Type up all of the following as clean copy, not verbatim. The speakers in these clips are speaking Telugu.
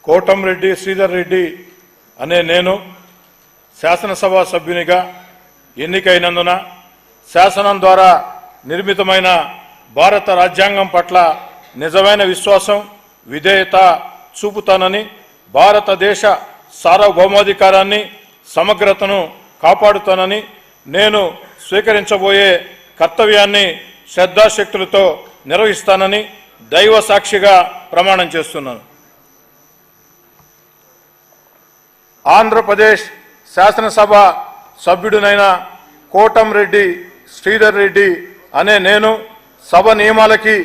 కోటంరెడ్డి శ్రీధర్ రెడ్డి అనే నేను శాసనసభ సభ్యునిగా ఎన్నికైనందున శాసనం ద్వారా నిర్మితమైన భారత రాజ్యాంగం పట్ల నిజమైన విశ్వాసం విధేయత చూపుతానని భారతదేశ సార్వభౌమాధికారాన్ని సమగ్రతను కాపాడుతానని నేను స్వీకరించబోయే కర్తవ్యాన్ని శ్రద్ధాశక్తులతో నిర్వహిస్తానని దైవ సాక్షిగా ప్రమాణం చేస్తున్నాను. ఆంధ్రప్రదేశ్ శాసనసభ సభ్యుడినైన కోటంరెడ్డి శ్రీధర్ రెడ్డి అనే నేను సభ నియమాలకి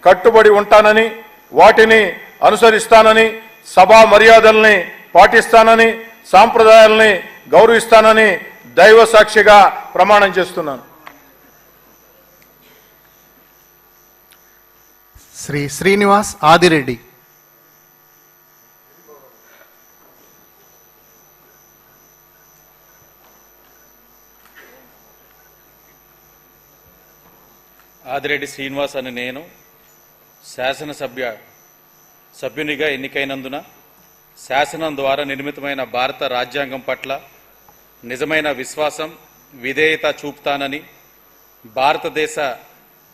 కట్టుబడి ఉంటానని వాటిని అనుసరిస్తానని సభా మర్యాదల్ని పాటిస్తానని సాంప్రదాయాల్ని గౌరవిస్తానని దైవ సాక్షిగా ప్రమాణం చేస్తున్నాను. శ్రీ శ్రీనివాస్ ఆదిరెడ్డి. ఆదిరెడ్డి శ్రీనివాస్ అని నేను సభ్యునిగా ఎన్నికైనందున శాసనం ద్వారా నిర్మితమైన భారత రాజ్యాంగం పట్ల నిజమైన విశ్వాసం విధేయత చూపుతానని భారతదేశ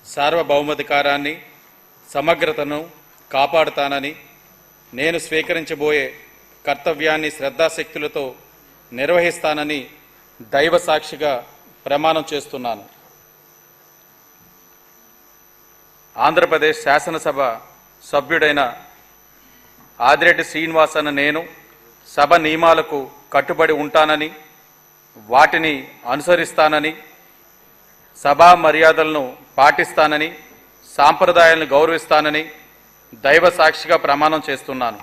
సార్వభౌమాధికారాన్ని సమగ్రతను కాపాడుతానని నేను స్వీకరించబోయే కర్తవ్యాన్ని శ్రద్ధాశక్తులతో నిర్వహిస్తానని దైవ సాక్షిగా ప్రమాణం చేస్తున్నాను. ఆంధ్రప్రదేశ్ శాసనసభ సభ్యుడైన ఆదిరెడ్డి శ్రీనివాస్ అన్న నేను సభ నియమాలకు కట్టుబడి ఉంటానని వాటిని అనుసరిస్తానని సభా మర్యాదలను పాటిస్తానని సాంప్రదాయాలను గౌరవిస్తానని దైవ సాక్షిగా ప్రమాణం చేస్తున్నాను.